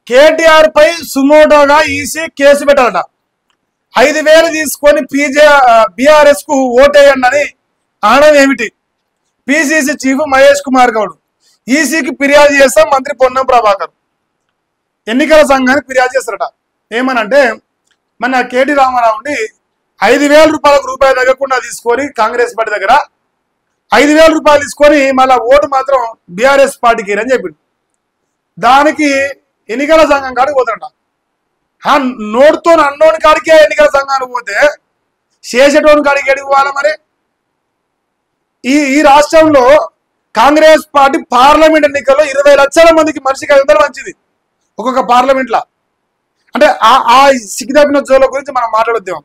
కేటీఆర్ పై సుమోటోగా EC case పెట్టారట. 5,000 తీసుకొని BRS కు ఓటేయండి అని అనడం ఏమిటి? పిసిసి చీఫ్ మహేష్ కుమార్ గౌడ్ ఈసీకి ఫిర్యాదు చేస్తాం మంత్రి పొన్నం ప్రభాకర్. ఎన్నికల సంఘానికి ఫిర్యాదు చేస్తారట. ఏమనంటే మన కేటీ రామారావుని 5,000 రూపాయలకు రూపాయి తగ్గకుండా తీసుకొని కాంగ్రెస్ పార్టీ దగ్గర 5,000 రూపాయలు తీసుకొని మళ్ళీ ఓటు మాత్రం బీఆర్ఎస్ పార్టీకి అని చెప్పిండు. దానికి ఎన్నికల సంఘం కాడికి పోతారట. నోటుతో అన్నోని కాడికే ఎన్నికల సంఘానికి పోతే శేషటోని కాడికి ఎడికి పోవాలి మరి? ఈ రాష్ట్రంలో కాంగ్రెస్ పార్టీ పార్లమెంట్ ఎన్నికల్లో 20 లక్షల మందికి మనిషికి 500 మంచిది ఒక్కొక్క పార్లమెంట్లో. అంటే ఆ సిగ్గుతప్పిన జోల గురించి మనం మాట్లాడొద్దాం.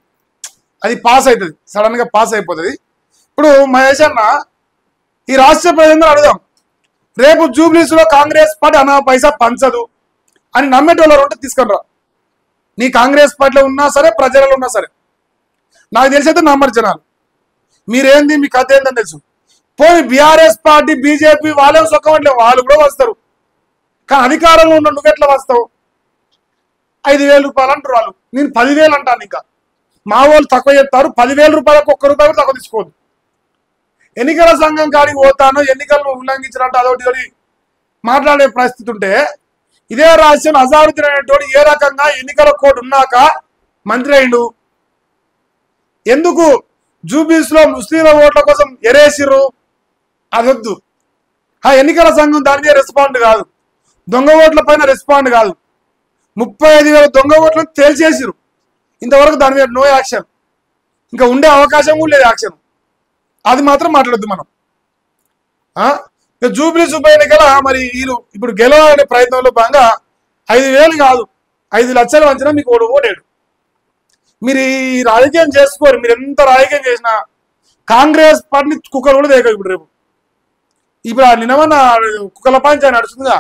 అది పాస్ అవుతుంది, సడన్ గా పాస్ అయిపోతుంది. ఇప్పుడు మహేష్ అన్న ఈ రాష్ట్ర ప్రజలందరూ అడుగుదాం, రేపు జూబ్లీస్ లో కాంగ్రెస్ పార్టీ అనా పైసా పంచదు అని నమ్మేటోళ్ళు ఉంటే తీసుకొని రా. నీ కాంగ్రెస్ పార్టీలో ఉన్నా సరే ప్రజలలో ఉన్నా సరే. నాకు తెలిసి అయితే నమ్మరు జనాలు. మీరేంది మీ కథ ఏందని తెలుసు. పోయి బీఆర్ఎస్ పార్టీ బీజేపీ వాళ్ళేం సొక్కమట్లేదు, వాళ్ళు కూడా వస్తారు. కానీ అధికారంలో ఉన్న నువ్వెట్లా వస్తావు? 5,000 రూపాయలు అంటారు వాళ్ళు, నేను 10,000 అంటాను. ఇంకా మా వాళ్ళు తక్కువ చెప్తారు. 10,000 రూపాయలకు ఒక్క రూపాయి కూడా తక్కువ తీసుకోవద్దు. ఎన్నికల సంఘం కాడికి పోతాను, ఎన్నికలను ఉల్లంఘించినట్టు అదొకటి మాట్లాడే పరిస్థితి ఉంటే, ఇదే రాష్ట్రంలో అజారుద్దీన్ అనేటోడు ఏ రకంగా ఎన్నికల కోడ్ ఉన్నాక మంత్రి అయిండు? ఎందుకు జూబీస్ లో ముస్లింల ఓట్ల కోసం ఎరేసిర్రు? అదొద్దు. ఆ ఎన్నికల సంఘం దాని మీద రెస్పాండ్ కాదు, దొంగ ఓట్ల పైన రెస్పాండ్ కాదు. 35,000 దొంగ ఓట్లను తేల్చేసిరు. ఇంతవరకు దాని మీద నో యాక్షన్. ఇంకా ఉండే అవకాశం కూడా లేదు యాక్షన్. అది మాత్రం మాట్లాడద్దు మనం. జూబ్లీస్ ఉప ఎన్నికల మరి వీళ్ళు ఇప్పుడు గెలవాలనే ప్రయత్నంలో భాగంగా 5,000 కాదు 5 లక్షలు వంచినా మీకు ఓడేడు. మీరు ఈ రాజకీయం చేసుకోరు. మీరు ఎంత రాజకీయం చేసినా కాంగ్రెస్ పార్టీని కుక్కలు కూడా దేక. రేపు ఇప్పుడు నిన్నమన్నా కుక్కల పంచాయతీ నడుస్తుందిగా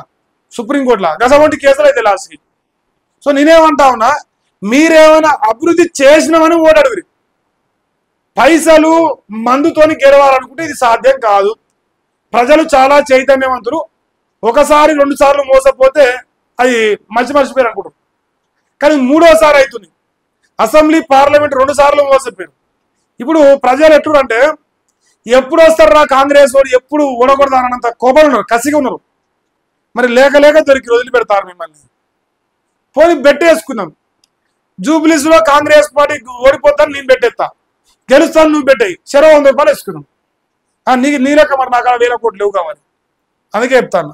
సుప్రీంకోర్టులో, గసవంటి కేసులు అయితే లాస్ట్కి. సో నేనేమంటా ఉన్నా, మీరేమైనా అభివృద్ధి చేసినామని ఓడడుగురి. పైసలు మందుతోని గెలవాలనుకుంటే ఇది సాధ్యం కాదు. ప్రజలు చాలా చైతన్యవంతులు. ఒకసారి 2 సార్లు మోసపోతే అది మర్చిపోయారు అనుకుంటారు. కానీ 3వసారి అవుతుంది. అసెంబ్లీ పార్లమెంట్ 2 సార్లు మోసపోయారు. ఇప్పుడు ప్రజలు ఎట్లుంటే ఎప్పుడు వస్తారు రా కాంగ్రెస్ వాడు, ఎప్పుడు ఓడకూడదన్నంత కోపం ఉన్నారు, కసిగా ఉన్నారు. మరి లేక దొరికి వదిలిపెడతారు మిమ్మల్ని. పోయి బెట్టేసుకున్నాం. జూబ్లీస్ లో కాంగ్రెస్ పార్టీ ఓడిపోతాను నేను బెట్టేస్తా, గెలుస్తాను నువ్వు పెట్టేయి, 100 రూపాయలు వేసుకున్నాం. నీ లెక్క మరి నాకు 1,000 కోట్లు లేవు కావాలి. అందుకే చెప్తాను,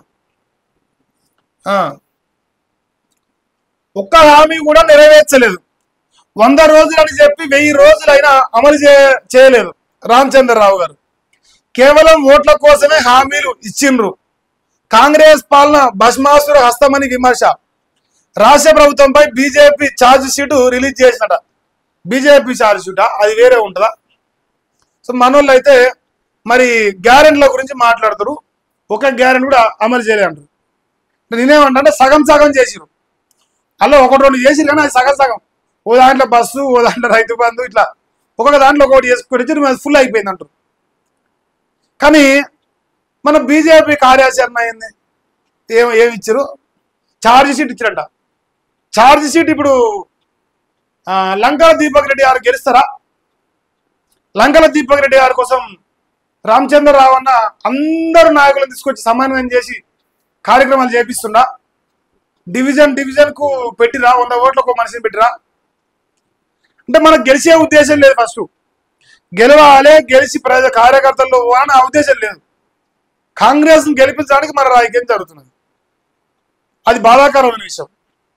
ఒక్క హామీ కూడా నెరవేర్చలేదు. 100 రోజులు అని చెప్పి 1000 రోజులైనా అమలు చేయలేదు రామచంద్రరావు గారు. కేవలం ఓట్ల కోసమే హామీలు ఇచ్చిండ్రు. కాంగ్రెస్ పాలన భస్మాసుర హస్తమని విమర్శ. రాష్ట్ర ప్రభుత్వంపై బీజేపీ ఛార్జ్ షీట్ రిలీజ్ చేసినట. బీజేపీ ఛార్జ్ షీటా? అది వేరే ఉంటుందా? సో మనోళ్ళు అయితే మరి గ్యారెంటీల గురించి మాట్లాడతారు. ఒక గ్యారెంటీ కూడా అమలు చేయలే అంటారు. నేనేమంటే సగం చేసిరు. అలా 1-2 చేసిరు కానీ అది సగం. ఓ దాంట్లో బస్సు, ఓ దాంట్లో రైతు బంధు, ఇట్లా ఒక్కొక్క దాంట్లో ఒకటి చేసుకొని ఫుల్ అయిపోయింది అంటారు. కానీ మన బీజేపీ కార్యాచరణ అయింది. ఏమి ఇచ్చారు? ఛార్జ్ షీట్ ఇచ్చారంట. ఛార్జ్ షీట్ ఇప్పుడు లంకల దీపక్ రెడ్డి గారు గెలుస్తారా? లంకల దీపక్ రెడ్డి గారి కోసం రామచంద్రరావు అన్న అందరు నాయకులను తీసుకొచ్చి సమన్వయం చేసి కార్యక్రమాలు చేపిస్తుండా? డివిజన్ కు పెట్టిరా? 100 ఓట్లకు మనిషిని పెట్టిరా? అంటే మనకు గెలిచే ఉద్దేశం లేదు. ఫస్ట్ గెలవాలి, గెలిచి కార్యకర్తల్లో అని ఆ ఉద్దేశం లేదు. కాంగ్రెస్ ను గెలిపించడానికి మన రాజకీయం జరుగుతున్నది. అది బాధాకరమైన విషయం.